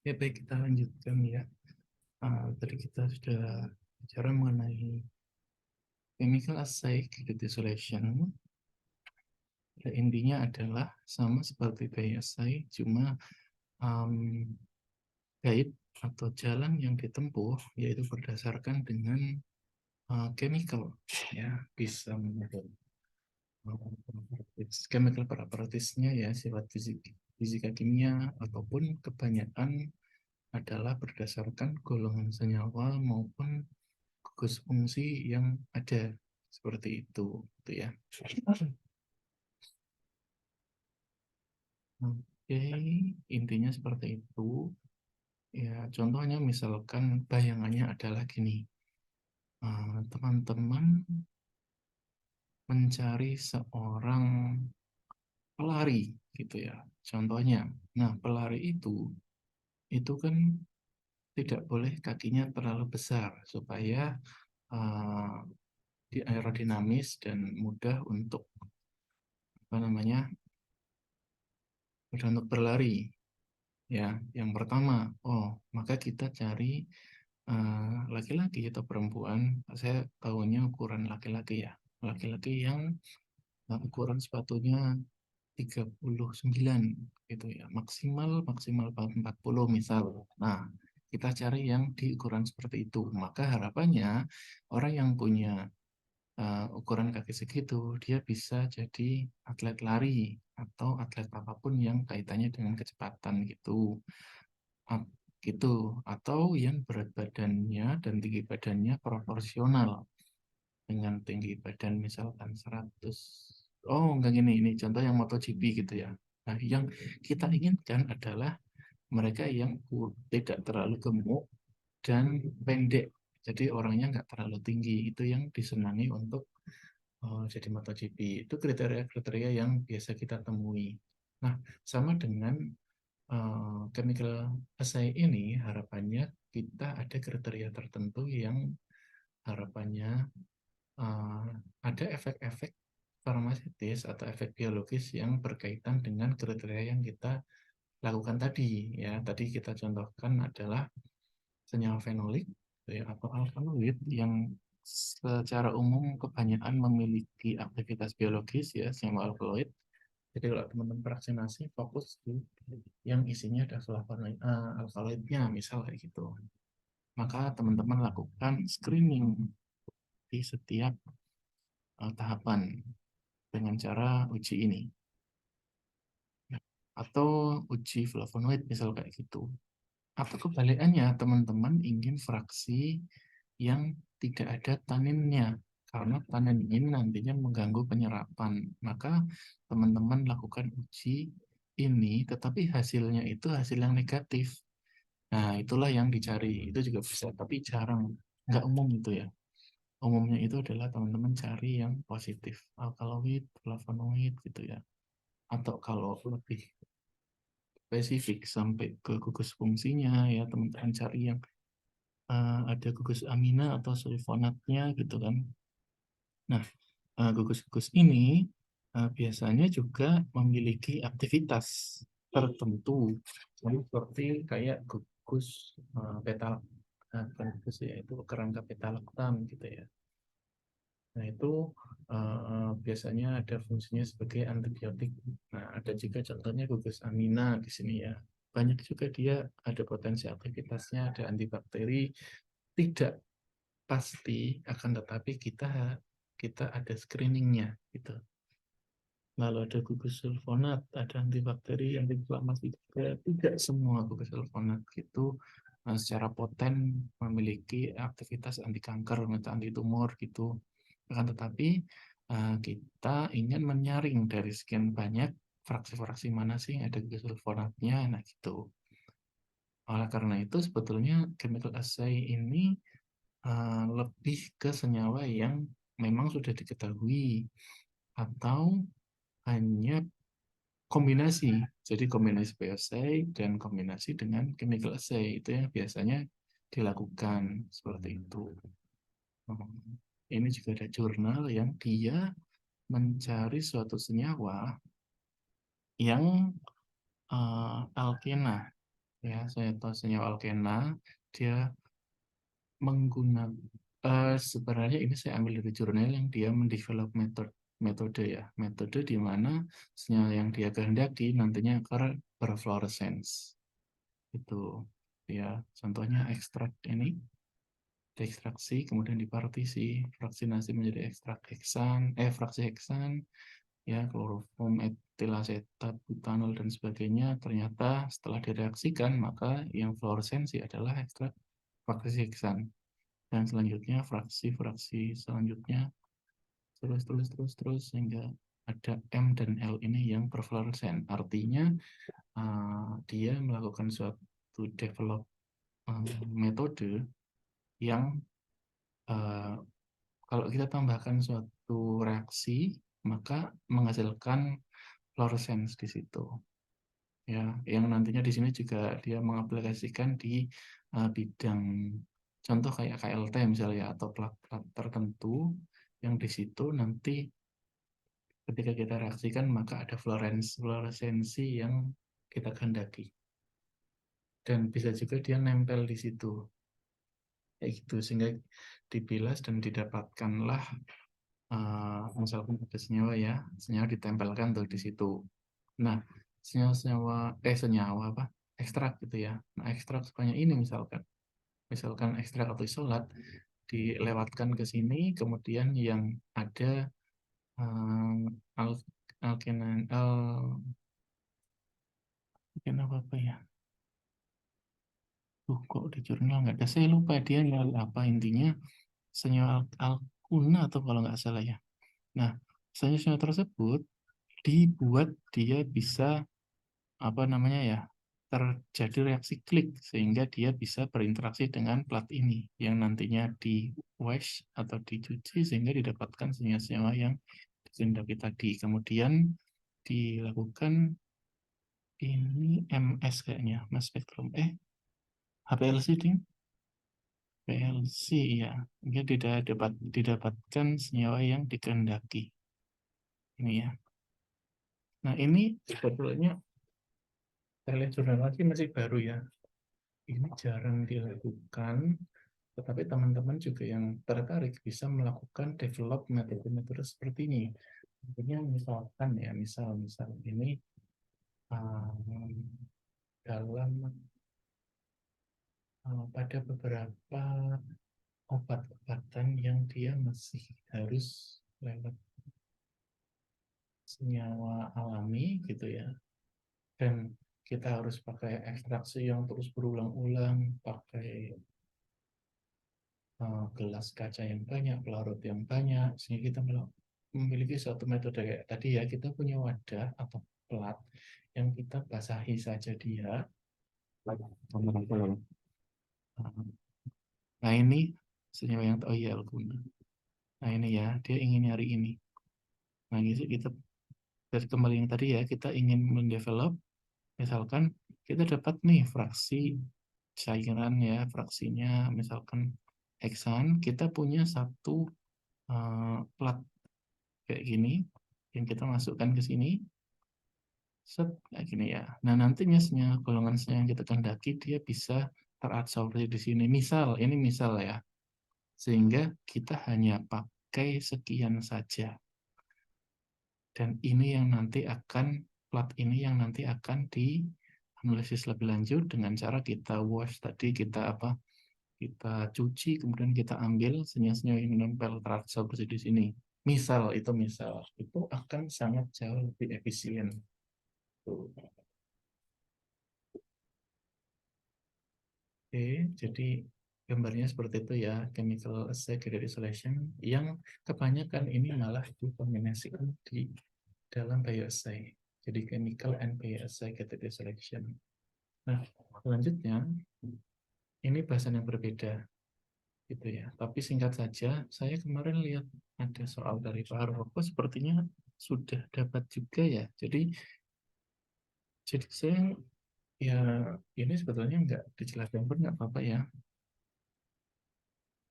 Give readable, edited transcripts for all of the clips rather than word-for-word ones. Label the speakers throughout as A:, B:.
A: Ya baik, kita lanjutkan ya. Tadi kita sudah bicara mengenai chemical acyclic dissolution. Intinya adalah sama seperti PSI, cuma um, guide atau jalan yang ditempuh yaitu berdasarkan dengan chemical, ya bisa menurut chemical propertiesnya ya, sifat fisika kimia, ataupun kebanyakan adalah berdasarkan golongan senyawa maupun gugus fungsi yang ada, seperti itu gitu ya. Oke, intinya seperti itu ya. Contohnya misalkan bayangannya adalah gini. Teman-teman mencari seorang pelari gitu ya, contohnya. Nah, pelari itu kan tidak boleh kakinya terlalu besar supaya uh, aerodinamis dan mudah untuk apa namanya, mudah untuk berlari ya. Yang pertama, maka kita cari laki-laki atau perempuan. Saya tahunya ukuran laki-laki ya, laki-laki yang ukuran sepatunya 39 gitu ya, maksimal maksimal 40 misal. Nah, kita cari yang di ukuran seperti itu. Maka harapannya orang yang punya ukuran kaki segitu, dia bisa jadi atlet lari atau atlet apapun yang kaitannya dengan kecepatan gitu. A- gitu. Atau yang berat badannya dan tinggi badannya proporsional dengan tinggi badan misalkan 100. Oh, enggak, gini, ini contoh yang MotoGP gitu ya. Nah, yang kita inginkan adalah mereka yang tidak terlalu gemuk dan pendek. Jadi orangnya nggak terlalu tinggi. Itu yang disenangi untuk jadi MotoGP. Itu kriteria-kriteria yang biasa kita temui. Nah, sama dengan chemical assay ini, harapannya kita ada kriteria tertentu yang harapannya uh, ada efek-efek farmaseutis atau efek biologis yang berkaitan dengan kriteria yang kita lakukan tadi ya. Tadi kita contohkan adalah senyawa fenolik ya, atau alkaloid yang secara umum kebanyakan memiliki aktivitas biologis ya, senyawa alkaloid. Jadi kalau teman-teman vaksinasi fokus di yang isinya ada flavonoid, alkaloidnya misal kayak gitu. Maka teman-teman lakukan screening di setiap tahapan dengan cara uji ini. Atau uji flavonoid misal kayak gitu. Atau kebalikannya, teman-teman ingin fraksi yang tidak ada taninnya, karena tanin ini nantinya mengganggu penyerapan. Maka teman-teman lakukan uji ini, tetapi hasilnya itu hasil yang negatif. Nah, itulah yang dicari. Itu juga bisa, tapi jarang. Nggak umum itu ya. Umumnya itu adalah teman-teman cari yang positif. Alkaloid, flavonoid gitu ya. Atau kalau lebih spesifik sampai ke gugus fungsinya ya, teman-teman cari yang ada gugus amina atau sulfonatnya gitu kan. Nah, gugus-gugus ini biasanya juga memiliki aktivitas tertentu. Jadi seperti kayak gugus beta, bukan gugus ya, itu kerangka beta laktam gitu ya. Nah, itu biasanya ada fungsinya sebagai antibiotik. Nah, ada juga contohnya gugus amina di sini ya. Banyak juga dia ada potensi aktivitasnya, ada antibakteri, tidak pasti, akan tetapi kita kita ada screeningnya gitu. Lalu ada gugus sulfonat, ada antibakteri, antiinflamasi juga. Tidak semua gugus sulfonat gitu secara poten memiliki aktivitas anti kanker atau anti tumor gitu. Akan tetapi kita ingin menyaring dari sekian banyak fraksi-fraksi mana sih yang ada gugus sulfonatnya, nah gitu. Oleh karena itu sebetulnya chemical assay ini lebih ke senyawa yang memang sudah diketahui atau hanya kombinasi. Jadi kombinasi PSA dan kombinasi dengan chemical assay itu yang biasanya dilakukan seperti itu. Ini juga ada jurnal yang dia mencari suatu senyawa yang alkena. ya, saya tahu senyawa alkena, dia menggunakan sebenarnya ini saya ambil dari jurnal yang dia mendevelop metode ya, metode di mana senyawa yang dia kehendaki nantinya akan berfluorescence. Itu ya, contohnya ekstrak ini diekstraksi kemudian dipartisi, fraksinasi menjadi ekstrak heksan, fraksi heksan, ya, kloroform, etilasetat, butanol dan sebagainya. Ternyata setelah direaksikan maka yang fluoresensi adalah ekstrak fraksi heksan. Dan selanjutnya fraksi-fraksi selanjutnya terus sehingga ada M dan L ini yang berfluoresen. Artinya dia melakukan suatu develop metode yang kalau kita tambahkan suatu reaksi maka menghasilkan fluorescence di situ. Ya, yang nantinya di sini juga dia mengaplikasikan di bidang contoh kayak KLT misalnya atau plat-plat tertentu yang di situ nanti ketika kita reaksikan maka ada fluoresensi yang kita kehendaki dan bisa juga dia nempel di situ kayak gitu sehingga dibilas dan didapatkanlah misalkan ada senyawa ya, senyawa ditempelkan tuh di situ. Nah, senyawa apa? Ekstrak gitu ya. Nah, ekstrak sebanyak ini misalkan ekstrak atau isolat dilewatkan ke sini, kemudian yang ada al alkenan apa ya? Kok di jurnal nggak ada? Saya lupa dia apa intinya senyawa alkuna atau kalau nggak salah ya. Nah, senyawa tersebut dibuat dia bisa apa namanya ya terjadi reaksi klik sehingga dia bisa berinteraksi dengan plat ini yang nantinya di wash atau dicuci sehingga didapatkan senyawa-senyawa yang dikehendaki tadi. Kemudian dilakukan ini MS kayaknya, mass spectrum HPLC ding. PLC ya, dia tidak didapatkan senyawa yang dikehendaki. Ini ya. Nah ini sebetulnya telejurnal lagi masih baru ya. Ini jarang dilakukan, tetapi teman-teman juga yang tertarik bisa melakukan develop metode-metode seperti ini. Tentunya misalkan ya, misal ini dalam pada beberapa obat-obatan yang dia masih harus lewat senyawa alami gitu ya, dan kita harus pakai ekstraksi yang terus berulang-ulang, pakai gelas kaca yang banyak, pelarut yang banyak, sehingga kita memiliki suatu metode kayak tadi ya, kita punya wadah atau pelat yang kita basahi saja dia. Nah ini senyawa yang oh iya guna. Nah ini ya, dia ingin nyari ini. Nah gitu kita dari kembali yang tadi ya, kita ingin mendevelop, misalkan kita dapat nih fraksi cairan ya, fraksinya misalkan heksan, kita punya satu plat kayak gini yang kita masukkan ke sini set kayak gini ya. Nah nantinya golongan senyawa yang kita kehendaki dia bisa terabsorpsi di sini. Ini misal ya, sehingga kita hanya pakai sekian saja. Dan ini yang nanti akan plat ini yang nanti akan dianalisis lebih lanjut dengan cara kita wash tadi, kita cuci, kemudian kita ambil senyawa-senyawa yang nempel terabsorpsi di sini. Misal itu akan sangat jauh lebih efisien. Oke, jadi gambarnya seperti itu ya, chemical assay graded isolation yang kebanyakan ini malah dikombinasikan di dalam bioassay. Jadi chemical and bioassay graded isolation. Nah, selanjutnya ini bahasan yang berbeda gitu ya. Tapi singkat saja, saya kemarin lihat ada soal dari Pak Harmoko sepertinya sudah dapat juga ya. Jadi saya ya ini sebetulnya nggak dijelaskan pun nggak apa-apa ya.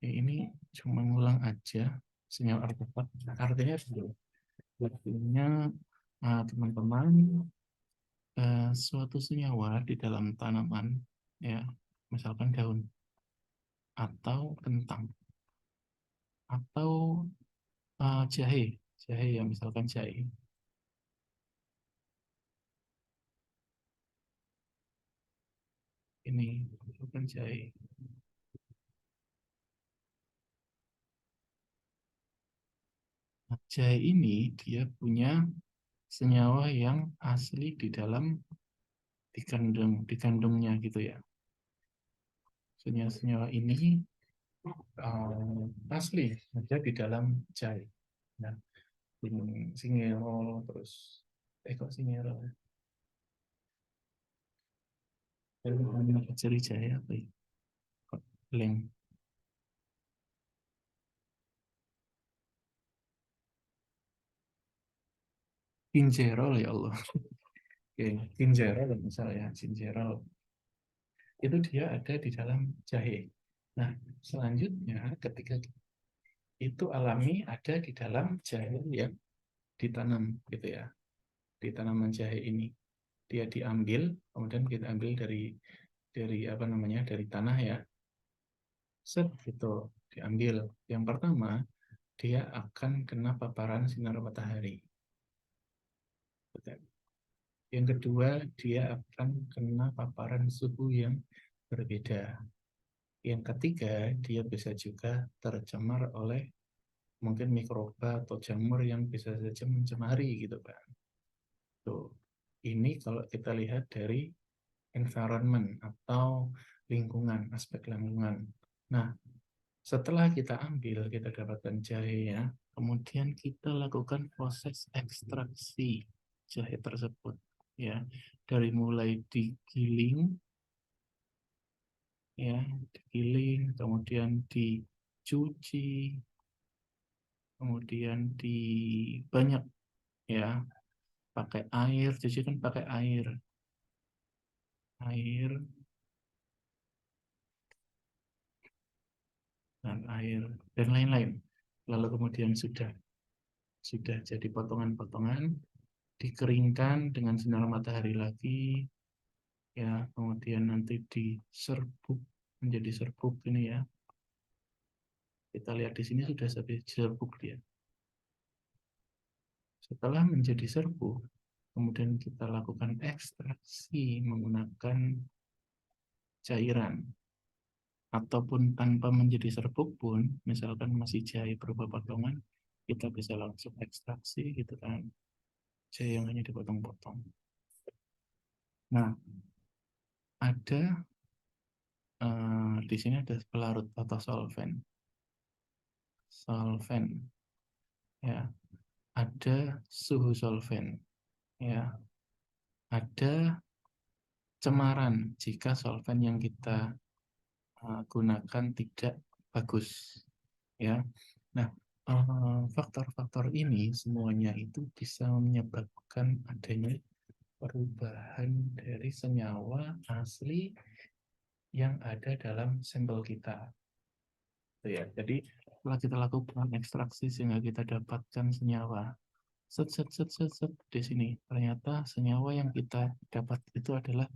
A: Ini cuma ngulang aja senyawa artefak. Artinya teman-teman suatu senyawa di dalam tanaman ya, misalkan daun atau kentang atau jahe, jahe ya, misalkan jahe. Ini misalkan jahe. Nah, jahe ini dia punya senyawa yang asli di dalam dikandungnya gitu ya. Senyawa-senyawa ini asli ada di dalam jahe. Nah, singerol terus kok singerol. Ciri jahe apa ya? Kok leng. Ginjerol ya Allah. Oke, ginjerol misalnya, ginjerol. Itu dia ada di dalam jahe. Nah, selanjutnya ketika itu alami ada di dalam jahe yang ditanam gitu ya. Di tanaman jahe ini dia diambil, kemudian kita ambil dari apa namanya, dari tanah ya. Set gitu diambil. Yang pertama, dia akan kena paparan sinar matahari. Yang kedua, dia akan kena paparan suhu yang berbeda. Yang ketiga, dia bisa juga tercemar oleh mungkin mikroba atau jamur yang bisa saja mencemari gitu kan. Tuh. Ini kalau kita lihat dari environment atau lingkungan, aspek lingkungan. Nah, setelah kita ambil, kita dapatkan jahe ya, kemudian kita lakukan proses ekstraksi jahe tersebut ya, dari mulai digiling ya, digiling, kemudian dicuci, kemudian banyak ya, pakai air, cuci kan pakai air dan air dan lain-lain. Lalu kemudian sudah jadi potongan-potongan, dikeringkan dengan sinar matahari lagi, ya, kemudian nanti diserbuk menjadi serbuk ini ya. Kita lihat di sini sudah serbuk dia. Setelah menjadi serbuk, kemudian kita lakukan ekstraksi menggunakan cairan ataupun tanpa menjadi serbuk pun, misalkan masih jahe berupa potongan, kita bisa langsung ekstraksi gitu kan, jahe yang hanya dipotong-potong. Nah, ada di sini ada pelarut atau solvent ya, ada suhu solvent ya, ada cemaran jika solvent yang kita gunakan tidak bagus ya. Nah, faktor-faktor ini semuanya itu bisa menyebabkan adanya perubahan dari senyawa asli yang ada dalam sampel kita. Ya, jadi setelah kita lakukan ekstraksi sehingga kita dapatkan senyawa set set set set set di sini, ternyata senyawa yang kita dapat itu adalah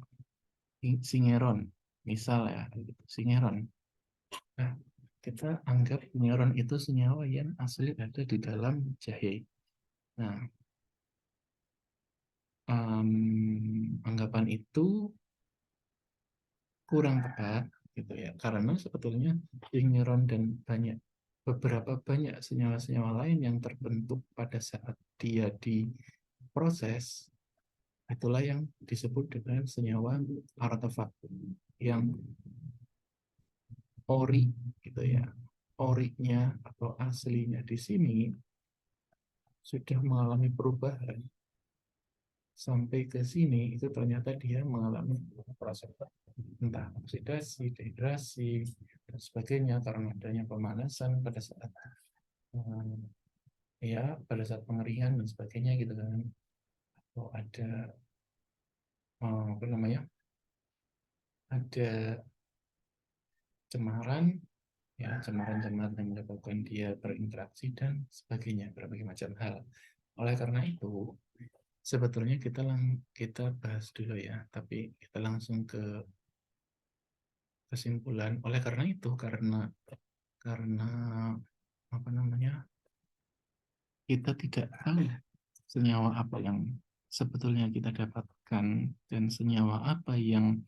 A: singeron, misal ya, singeron. Nah, kita anggap singeron itu senyawa yang asli ada di dalam jahe. Nah, anggapan itu kurang tepat gitu ya, karena sebetulnya singeron dan beberapa banyak senyawa-senyawa lain yang terbentuk pada saat dia diproses, itulah yang disebut dengan senyawa artefak yang ori gitu ya. Orinya atau aslinya di sini sudah mengalami perubahan sampai ke sini, itu ternyata dia mengalami proses entah oksidasi, dehidrasi, dan sebagainya karena adanya pemanasan pada saat eh, ya pada saat pengeringan dan sebagainya gitu kan. Atau ada apa namanya, ada cemaran ya, cemaran-cemaran yang menyebabkan dia berinteraksi dan sebagainya, berbagai macam hal. Oleh karena itu sebetulnya kita bahas dulu ya, tapi kita langsung ke kesimpulan oleh karena itu, karena apa namanya, kita tidak tahu senyawa apa yang sebetulnya kita dapatkan dan senyawa apa yang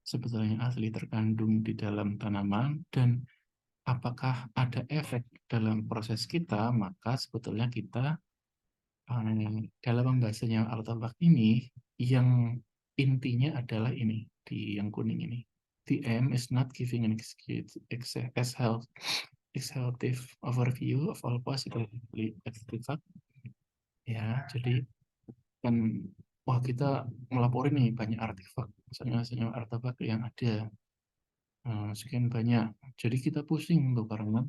A: sebetulnya asli terkandung di dalam tanaman dan apakah ada efek dalam proses kita, maka sebetulnya kita dalam membahas senyawa artefak ini yang intinya adalah ini di yang kuning ini. The aim is not giving an exhaustive overview of all possible artifact. Ya, jadi kan wah kita melaporin nih banyak artefak, senyawa artefak yang ada sekian banyak. Jadi kita pusing tuh karena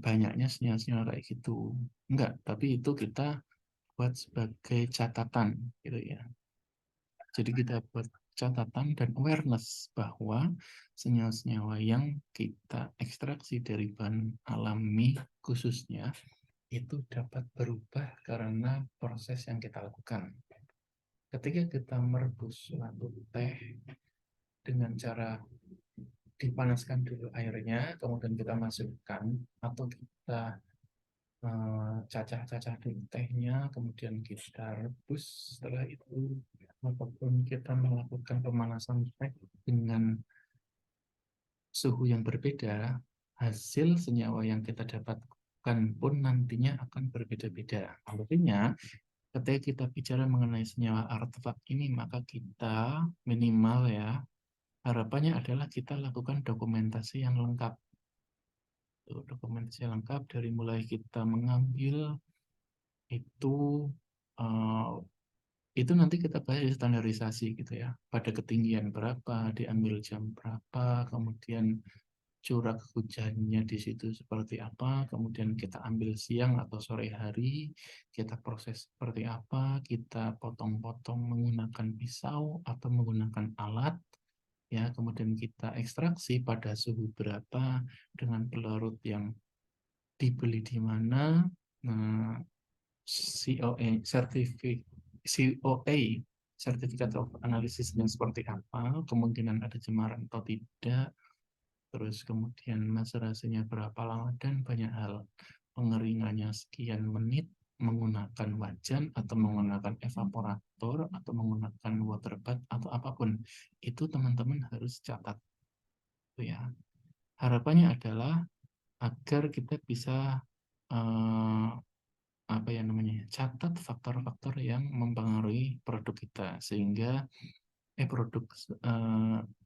A: banyaknya senyawa-senyawa kayak gitu. Enggak, tapi itu kita buat sebagai catatan gitu ya. Jadi kita buat catatan dan awareness bahwa senyawa-senyawa yang kita ekstraksi dari bahan alami khususnya itu dapat berubah karena proses yang kita lakukan. Ketika kita merebus suatu teh dengan cara dipanaskan dulu airnya, kemudian kita masukkan atau kita cacah-cacah dulu tehnya, kemudian kita rebus. Setelah itu, apapun kita melakukan pemanasan teh dengan suhu yang berbeda, hasil senyawa yang kita dapatkan pun nantinya akan berbeda-beda. Artinya, ketika kita bicara mengenai senyawa artefak ini, maka kita minimal ya, harapannya adalah kita lakukan dokumentasi yang lengkap. Dokumentasi yang lengkap dari mulai kita mengambil itu eh, itu nanti kita bahas standarisasi gitu ya. Pada ketinggian berapa, diambil jam berapa, kemudian curah hujannya di situ seperti apa, kemudian kita ambil siang atau sore hari, kita proses seperti apa, kita potong-potong menggunakan pisau atau menggunakan alat, ya, kemudian kita ekstraksi pada suhu berapa dengan pelarut yang dibeli di mana, nah, COA, COA, Certificate of Analysis yang seperti apa, kemungkinan ada cemaran atau tidak, terus kemudian macerasinya berapa lama, dan banyak hal. Pengeringannya sekian menit, menggunakan wajan, atau menggunakan evaporator, atau menggunakan water bath, atau apapun. Itu teman-teman harus catat. Ya. Harapannya adalah agar kita bisa eh, apa ya namanya, catat faktor-faktor yang mempengaruhi produk kita sehingga produk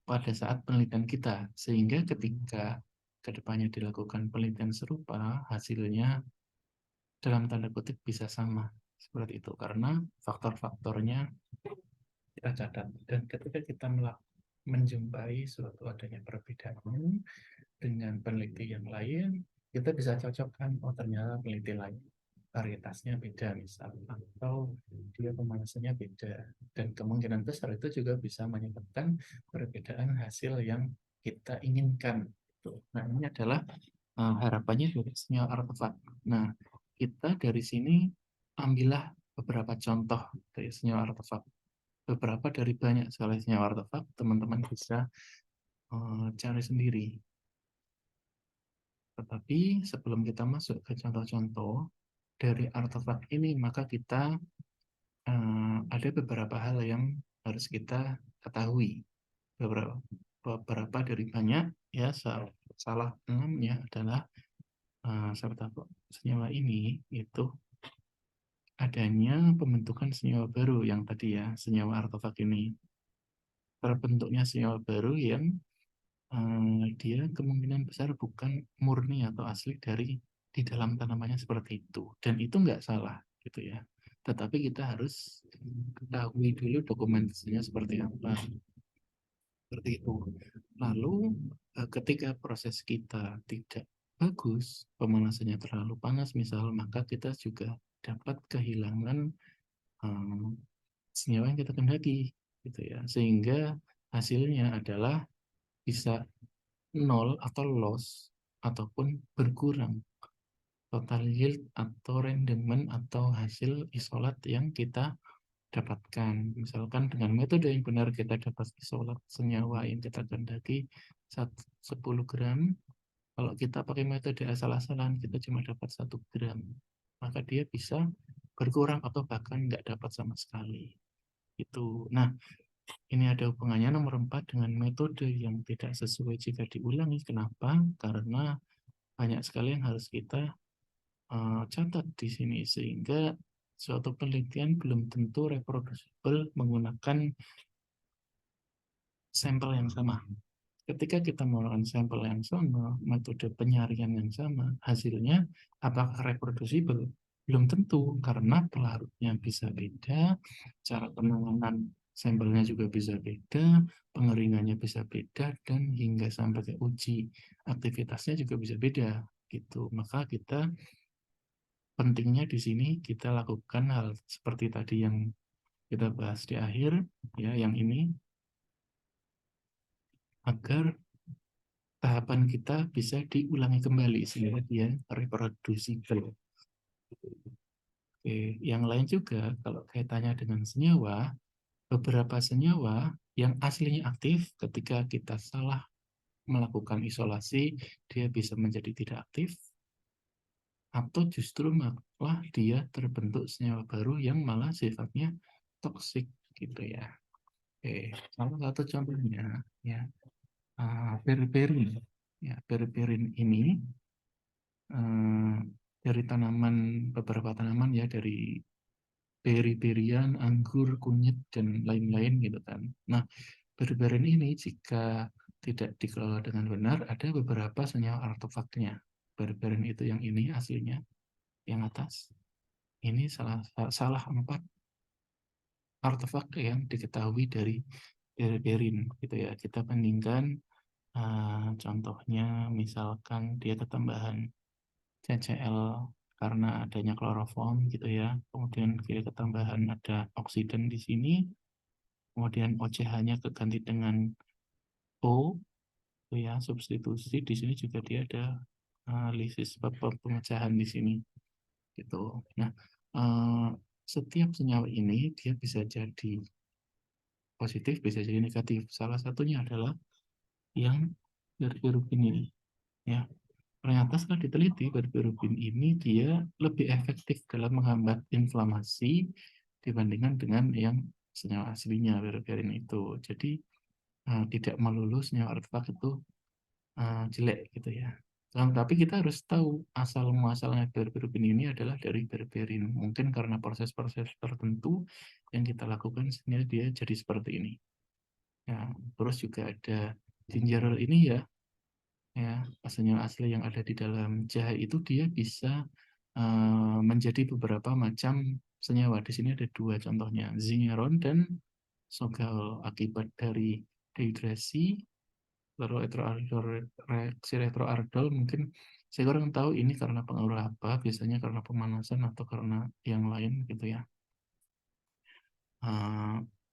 A: pada saat penelitian kita, sehingga ketika kedepannya dilakukan penelitian serupa hasilnya dalam tanda kutip bisa sama seperti itu karena faktor-faktornya kita catat. Dan ketika kita menjumpai suatu adanya perbedaan dengan peneliti yang lain, kita bisa cocokkan, oh ternyata peneliti lain varietasnya beda misal, atau dia pemanasannya beda, dan kemungkinan besar itu juga bisa menyebabkan perbedaan hasil yang kita inginkan. Nah, ini adalah harapannya dari senyawa artefak. Nah, kita dari sini ambillah beberapa contoh dari senyawa artefak. Beberapa dari banyak sekali senyawa artefak, teman-teman bisa cari sendiri. Tetapi sebelum kita masuk ke contoh-contoh dari artefak ini, maka kita ada beberapa hal yang harus kita ketahui. Beberapa dari banyak, ya, salah enamnya adalah serta senyawa ini itu adanya pembentukan senyawa baru yang tadi ya, senyawa artefak ini. Terbentuknya senyawa baru yang dia kemungkinan besar bukan murni atau asli dari di dalam tanamannya seperti itu. Dan itu nggak salah gitu ya. Tetapi kita harus ketahui dulu dokumentasinya seperti apa. Seperti itu. Lalu ketika proses kita tidak bagus, pemanasannya terlalu panas misal, maka kita juga dapat kehilangan senyawa yang kita kendaki gitu ya. Sehingga hasilnya adalah bisa nol atau loss ataupun berkurang total yield atau rendemen atau hasil isolat yang kita dapatkan. Misalkan dengan metode yang benar kita dapat isolat senyawa yang kita kehendaki 10 gram. Kalau kita pakai metode asal-asalan, kita cuma dapat 1 gram. Maka dia bisa berkurang atau bahkan nggak dapat sama sekali. Itu. Nah, ini ada hubungannya nomor 4 dengan metode yang tidak sesuai jika diulangi. Kenapa? Karena banyak sekali yang harus kita catat di sini, sehingga suatu penelitian belum tentu reproducible menggunakan sampel yang sama. Ketika kita menggunakan sampel yang sama, metode penyaringan yang sama, hasilnya apakah reproducible? Belum tentu, karena pelarutnya bisa beda, cara penanganan sampelnya juga bisa beda, pengeringannya bisa beda, dan hingga sampai ke uji aktivitasnya juga bisa beda. Gitu. Maka kita pentingnya di sini kita lakukan hal seperti tadi yang kita bahas di akhir, ya, yang ini, agar tahapan kita bisa diulangi kembali sehingga dia reproducible. Oke, yang lain juga kalau kaitannya dengan senyawa, beberapa senyawa yang aslinya aktif ketika kita salah melakukan isolasi, dia bisa menjadi tidak aktif, atau justru malah dia terbentuk senyawa baru yang malah sifatnya toksik gitu ya. Oke, salah satu contohnya ya, berberin. Ya, berberin ini eh, dari tanaman, beberapa tanaman ya, dari beri-berian, anggur, kunyit, dan lain-lain gitu kan. Nah, beri-berian ini jika tidak dikelola dengan benar, ada beberapa senyawa artefaknya. Beri-berian itu yang ini aslinya, yang atas. Ini salah 4 artefak yang diketahui dari beri-berin gitu ya. Kita bandingkan contohnya misalkan dia ketambahan CCl karena adanya kloroform gitu ya. Kemudian dia ketambahan ada oksidan di sini. Kemudian OCH-nya keganti dengan O, itu ya, substitusi. Di sini juga dia ada lisis pemecahan di sini gitu. Nah, eh, setiap senyawa ini dia bisa jadi positif, bisa jadi negatif. Salah satunya adalah yang dari berubin ini ya. Ternyata setelah diteliti, berberubin ini dia lebih efektif dalam menghambat inflamasi dibandingkan dengan yang senyawa aslinya berberin itu. Jadi tidak melulu senyawa artefak itu jelek gitu ya. Tapi kita harus tahu asal muasalnya berberubin ini adalah dari berberin. Mungkin karena proses-proses tertentu yang kita lakukan sehingga dia jadi seperti ini. Ya, terus juga ada gingerol ini ya, senyawa asli yang ada di dalam jahe itu dia bisa menjadi beberapa macam senyawa. Di sini ada 2 contohnya, zingeron dan sogal. Akibat dari dehidrasi, reaksi retroardol, mungkin saya kurang tahu ini karena pengaruh apa, biasanya karena pemanasan atau karena yang lain gitu ya.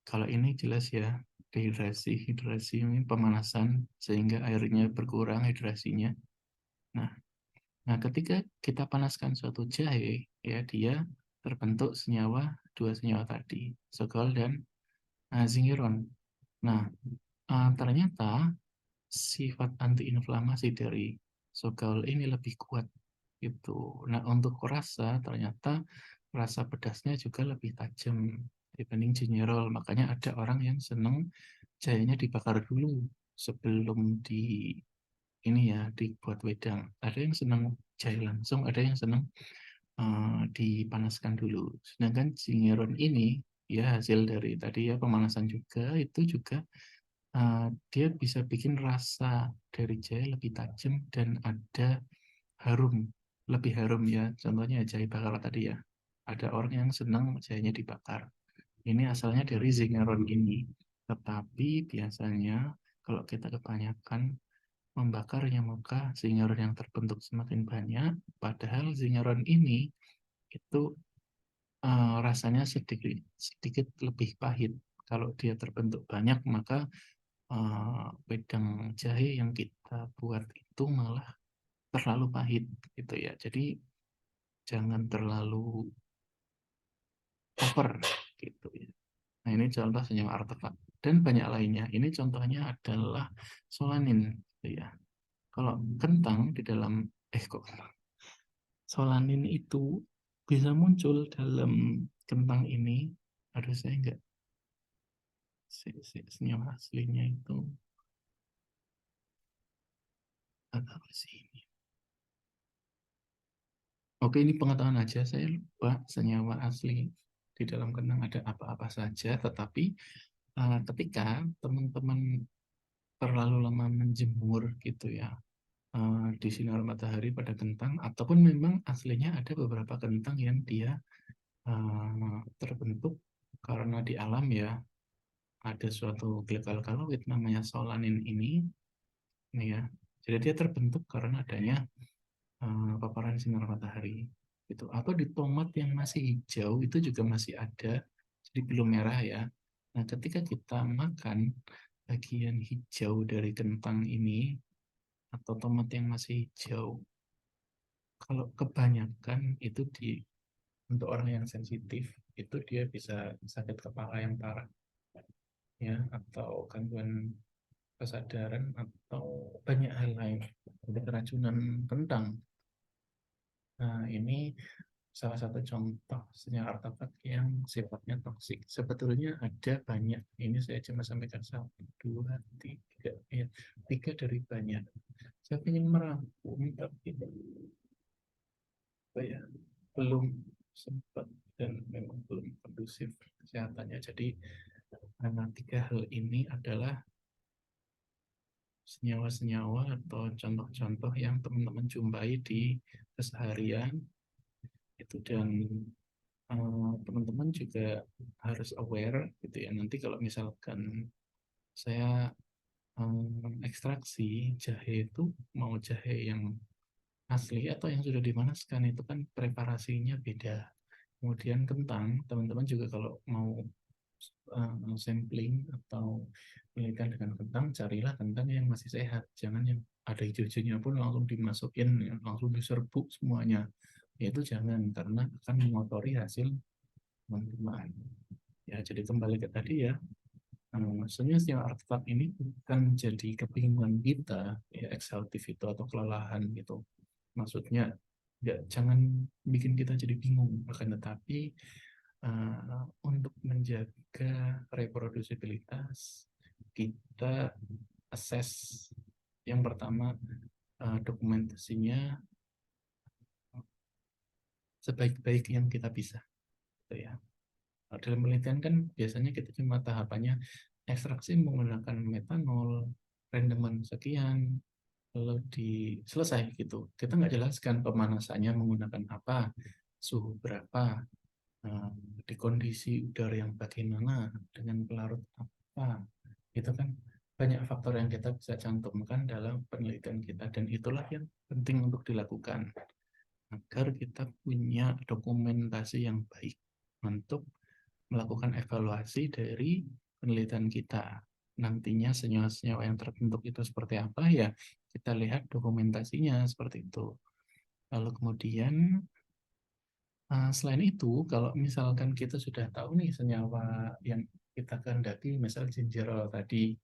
A: Kalau ini jelas ya, hidrasi ini pemanasan sehingga airnya berkurang hidrasinya. Nah, ketika kita panaskan suatu jahe, ya dia terbentuk senyawa, 2 senyawa tadi, sokol dan zingiron. Nah, ternyata sifat antiinflamasi dari sokol ini lebih kuat gitu. Nah, untuk rasa ternyata rasa pedasnya juga lebih tajam dibanding gingerol. Makanya ada orang yang senang jahenya dibakar dulu sebelum ini ya dibuat wedang. Ada yang senang jahe langsung, ada yang senang dipanaskan dulu. Sedangkan zingeron ini ya hasil dari tadi ya pemanasan juga, itu juga dia bisa bikin rasa dari jahe lebih tajam dan ada harum, lebih harum ya. Contohnya jahe bakar tadi ya. Ada orang yang senang jahenya dibakar. Ini asalnya dari zingeron ini. Tetapi biasanya kalau kita kebanyakan membakarnya, maka zingeron yang terbentuk semakin banyak. Padahal zingeron ini itu rasanya sedikit lebih pahit. Kalau dia terbentuk banyak, maka wedang jahe yang kita buat itu malah terlalu pahit gitu ya. Jadi jangan terlalu over gitu ya. Nah, ini contoh senyawa artefak. Dan banyak lainnya. Ini contohnya adalah solanin. Gitu ya. Kalau kentang di dalam, kok solanin itu bisa muncul dalam kentang ini. Aduh, saya enggak, senyawa aslinya itu apa sih ini? Oke, ini pengetahuan aja. Saya lupa senyawa asli di dalam kentang ada apa-apa saja. Tetapi ketika teman-teman terlalu lama menjemur gitu ya, di sinar matahari pada kentang, ataupun memang aslinya ada beberapa kentang yang dia terbentuk karena di alam ya ada suatu glikal-kaloid namanya solanin ini ya. Jadi dia terbentuk karena adanya paparan sinar matahari gitu. Atau di tomat yang masih hijau itu juga masih ada, jadi belum merah ya. Nah, ketika kita makan bagian hijau dari kentang ini atau tomat yang masih hijau, kalau kebanyakan itu untuk orang yang sensitif itu dia bisa sakit kepala yang parah ya, atau gangguan kesadaran atau banyak hal lain, ada keracunan kentang. Nah, ini salah satu contoh senyawa artefak yang sifatnya toksik. Sebetulnya ada banyak. Ini saya cuma sampaikan satu, dua, tiga, ya, tiga dari banyak. Saya ingin merangkum, tapi ya, belum sempat dan memang belum kondusif kesehatannya. Jadi, karena tiga hal ini adalah senyawa-senyawa atau contoh-contoh yang teman-teman jumpai di keseharian itu, dan teman-teman juga harus aware gitu ya. Nanti kalau misalkan saya ekstraksi jahe itu, mau jahe yang asli atau yang sudah dipanaskan, itu kan preparasinya beda. Kemudian kentang, teman-teman juga kalau mau sampling atau penelitian dengan kentang, carilah kentang yang masih sehat. Jangan yang ada hijau-hijaunya pun langsung dimasukin, ya, langsung diserbu semuanya. Itu jangan, karena akan mengotori hasil teman-teman. Ya, jadi kembali ke tadi ya, maksudnya si artefak ini bukan jadi kebingungan kita, ya ekshaustif itu atau kelelahan gitu. Maksudnya jangan bikin kita jadi bingung, akan tetapi untuk menjaga reproducibilitas kita assess yang pertama dokumentasinya sebaik-baik yang kita bisa, gitu ya. Dalam penelitian kan biasanya kita cuma tahapannya ekstraksi menggunakan metanol, rendeman sekian, lalu selesai gitu. Kita nggak jelaskan pemanasannya menggunakan apa, suhu berapa, di kondisi udara yang bagaimana, dengan pelarut apa. Itu kan banyak faktor yang kita bisa cantumkan dalam penelitian kita, dan itulah yang penting untuk dilakukan agar kita punya dokumentasi yang baik untuk melakukan evaluasi dari penelitian kita. Nantinya senyawa-senyawa yang terbentuk itu seperti apa ya, kita lihat dokumentasinya seperti itu. Lalu kemudian selain itu, kalau misalkan kita sudah tahu nih senyawa yang kita kehendaki, misal gingerol tadi,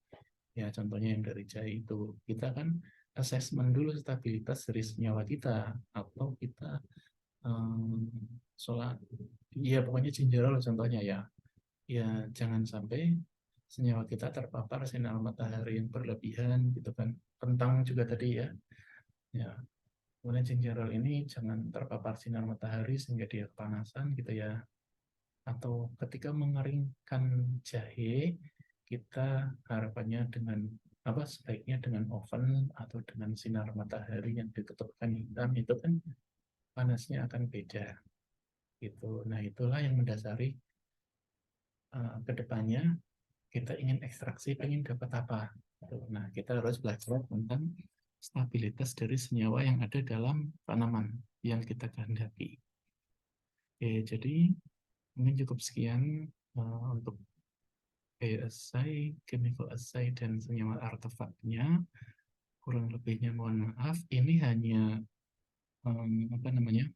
A: ya contohnya yang dari jahe itu, kita kan assessment dulu stabilitas dari senyawa kita, atau kita um, soal, ya pokoknya gingerol contohnya ya, ya jangan sampai senyawa kita terpapar sinar matahari yang berlebihan gitu kan. Kentang juga tadi ya, ya kemudian gingerol ini jangan terpapar sinar matahari sehingga dia kepanasan gitu ya. Atau ketika mengeringkan jahe, kita harapannya dengan apa, sebaiknya dengan oven atau dengan sinar matahari yang ditetapkan hitam, itu kan panasnya akan beda gitu. Nah, itulah yang mendasari kedepannya kita ingin ekstraksi, ingin dapat apa. Nah, kita harus belajar tentang stabilitas dari senyawa yang ada dalam tanaman yang kita kehendaki. Oke, jadi mungkin cukup sekian untuk assay, chemical assay, dan senyawa artefaknya. Kurang lebihnya mohon maaf. Ini hanya apa namanya,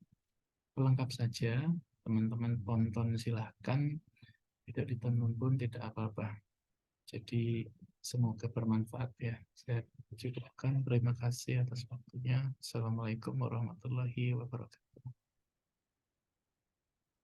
A: pelengkap saja. Teman-teman tonton silahkan tidak ditanam pun tidak apa-apa. Jadi semoga bermanfaat ya. Saya cukupkan. Terima kasih atas waktunya. Assalamualaikum warahmatullahi wabarakatuh.